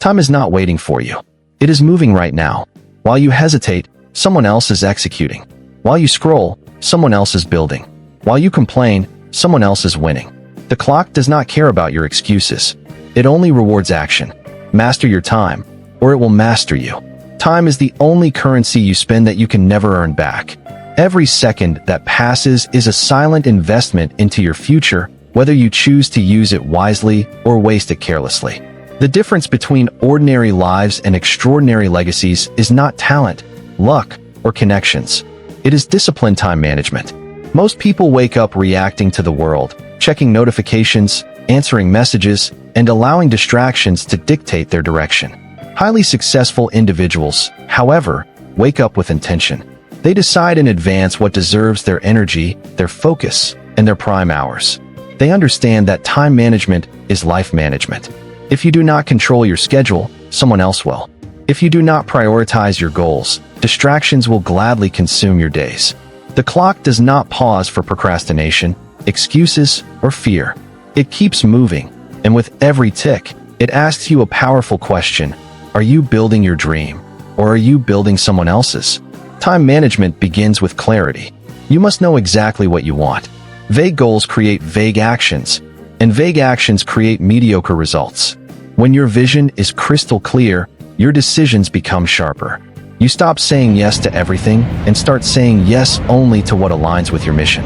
Time is not waiting for you. It is moving right now. While you hesitate, someone else is executing. While you scroll, someone else is building. While you complain, someone else is winning. The clock does not care about your excuses. It only rewards action. Master your time, or it will master you. Time is the only currency you spend that you can never earn back. Every second that passes is a silent investment into your future, whether you choose to use it wisely or waste it carelessly. The difference between ordinary lives and extraordinary legacies is not talent, luck, or connections. It is disciplined time management. Most people wake up reacting to the world, checking notifications, answering messages, and allowing distractions to dictate their direction. Highly successful individuals, however, wake up with intention. They decide in advance what deserves their energy, their focus, and their prime hours. They understand that time management is life management. If you do not control your schedule, someone else will. If you do not prioritize your goals, distractions will gladly consume your days. The clock does not pause for procrastination, excuses, or fear. It keeps moving, and with every tick, it asks you a powerful question. Are you building your dream, or are you building someone else's? Time management begins with clarity. You must know exactly what you want. Vague goals create vague actions, and vague actions create mediocre results. When your vision is crystal clear, your decisions become sharper. You stop saying yes to everything and start saying yes only to what aligns with your mission.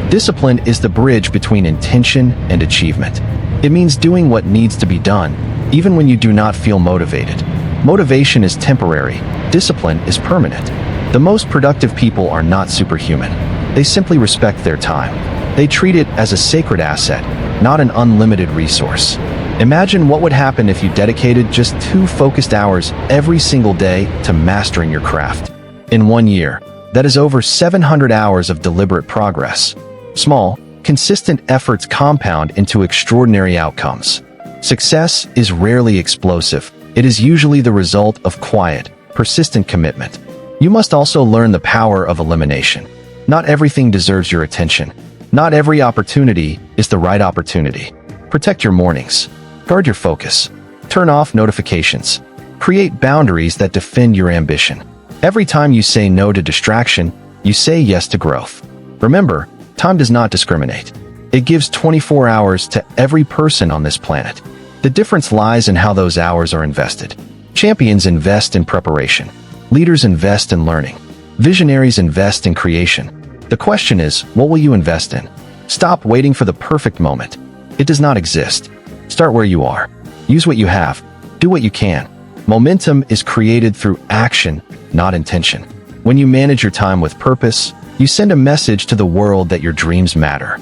Discipline is the bridge between intention and achievement. It means doing what needs to be done, even when you do not feel motivated. Motivation is temporary. Discipline is permanent. The most productive people are not superhuman. They simply respect their time. They treat it as a sacred asset, not an unlimited resource. Imagine what would happen if you dedicated just 2 focused hours every single day to mastering your craft. In 1 year, that is over 700 hours of deliberate progress. Small, consistent efforts compound into extraordinary outcomes. Success is rarely explosive. It is usually the result of quiet, persistent commitment. You must also learn the power of elimination. Not everything deserves your attention. Not every opportunity is the right opportunity. Protect your mornings. Guard your focus. Turn off notifications. Create boundaries that defend your ambition. Every time you say no to distraction, you say yes to growth. Remember, time does not discriminate. It gives 24 hours to every person on this planet. The difference lies in how those hours are invested. Champions invest in preparation. Leaders invest in learning. Visionaries invest in creation. The question is, what will you invest in? Stop waiting for the perfect moment. It does not exist. Start where you are. Use what you have. Do what you can. Momentum is created through action, not intention. When you manage your time with purpose, you send a message to the world that your dreams matter.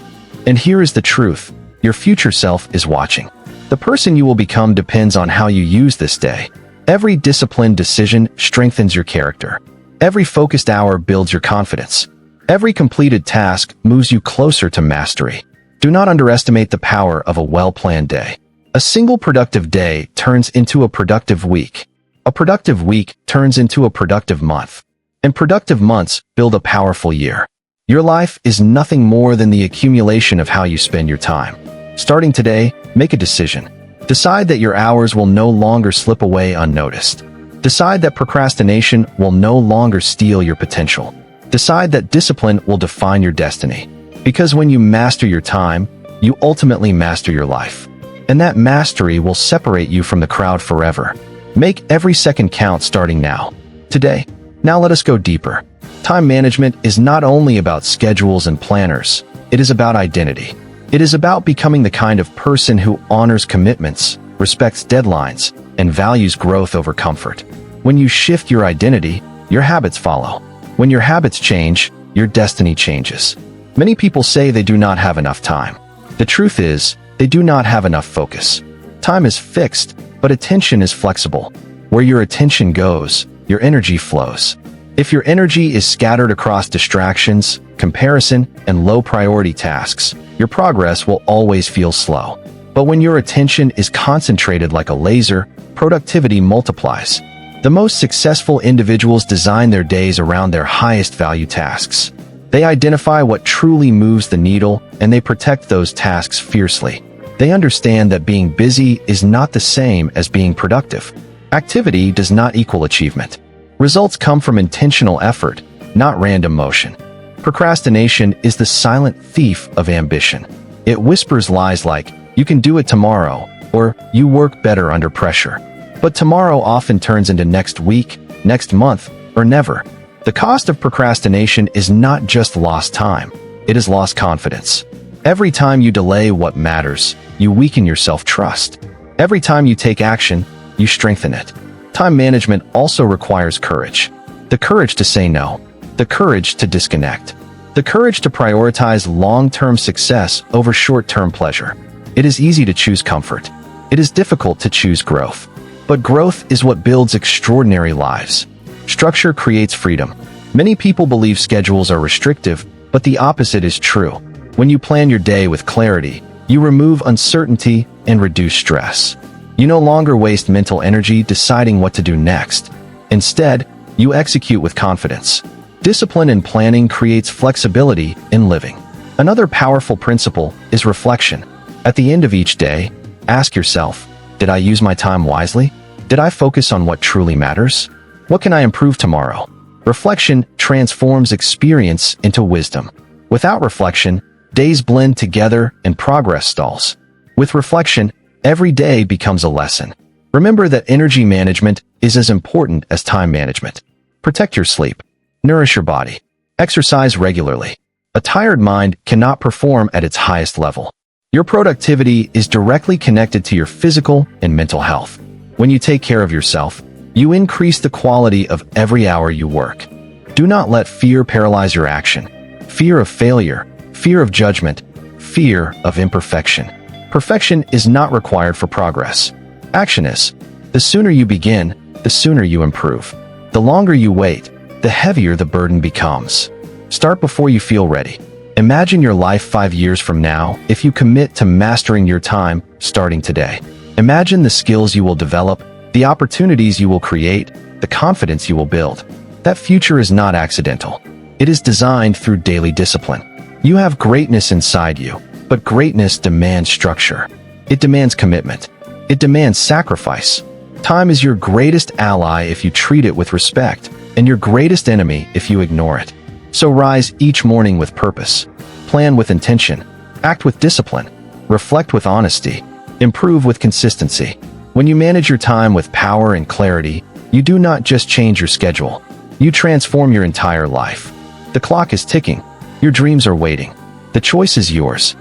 And here is the truth. Your future self is watching. The person you will become depends on how you use this day. Every disciplined decision strengthens your character. Every focused hour builds your confidence. Every completed task moves you closer to mastery. Do not underestimate the power of a well-planned day. A single productive day turns into a productive week. A productive week turns into a productive month. And productive months build a powerful year. Your life is nothing more than the accumulation of how you spend your time. Starting today, make a decision. Decide that your hours will no longer slip away unnoticed. Decide that procrastination will no longer steal your potential. Decide that discipline will define your destiny. Because when you master your time, you ultimately master your life. And that mastery will separate you from the crowd forever. Make every second count starting now. Today. Now let us go deeper. Time management is not only about schedules and planners. It is about identity. It is about becoming the kind of person who honors commitments, respects deadlines, and values growth over comfort. When you shift your identity, your habits follow. When your habits change, your destiny changes. Many people say they do not have enough time. The truth is, they do not have enough focus. Time is fixed, but attention is flexible. Where your attention goes, your energy flows. If your energy is scattered across distractions, comparison, and low-priority tasks, your progress will always feel slow. But when your attention is concentrated like a laser, productivity multiplies. The most successful individuals design their days around their highest value tasks. They identify what truly moves the needle, and they protect those tasks fiercely. They understand that being busy is not the same as being productive. Activity does not equal achievement. Results come from intentional effort, not random motion. Procrastination is the silent thief of ambition. It whispers lies like, "You can do it tomorrow," or "You work better under pressure." But tomorrow often turns into next week, next month, or never. The cost of procrastination is not just lost time, it is lost confidence. Every time you delay what matters, you weaken your self-trust. Every time you take action, you strengthen it. Time management also requires courage. The courage to say no. The courage to disconnect. The courage to prioritize long-term success over short-term pleasure. It is easy to choose comfort. It is difficult to choose growth. But growth is what builds extraordinary lives. Structure creates freedom. Many people believe schedules are restrictive, but the opposite is true. When you plan your day with clarity, you remove uncertainty and reduce stress. You no longer waste mental energy deciding what to do next. Instead, you execute with confidence. Discipline in planning creates flexibility in living. Another powerful principle is reflection. At the end of each day, ask yourself, did I use my time wisely? Did I focus on what truly matters? What can I improve tomorrow? Reflection transforms experience into wisdom. Without reflection, days blend together and progress stalls. With reflection, every day becomes a lesson. Remember that energy management is as important as time management. Protect your sleep. Nourish your body. Exercise regularly. A tired mind cannot perform at its highest level. Your productivity is directly connected to your physical and mental health. When you take care of yourself, you increase the quality of every hour you work. Do not let fear paralyze your action. Fear of failure, fear of judgment, fear of imperfection. Perfection is not required for progress. Action is. The sooner you begin, the sooner you improve. The longer you wait, the heavier the burden becomes. Start before you feel ready. Imagine your life 5 years from now if you commit to mastering your time starting today. Imagine the skills you will develop, the opportunities you will create, the confidence you will build. That future is not accidental. It is designed through daily discipline. You have greatness inside you, but greatness demands structure. It demands commitment. It demands sacrifice. Time is your greatest ally if you treat it with respect, and your greatest enemy if you ignore it. So rise each morning with purpose. Plan with intention. Act with discipline. Reflect with honesty. Improve with consistency. When you manage your time with power and clarity, you do not just change your schedule. You transform your entire life. The clock is ticking. Your dreams are waiting. The choice is yours.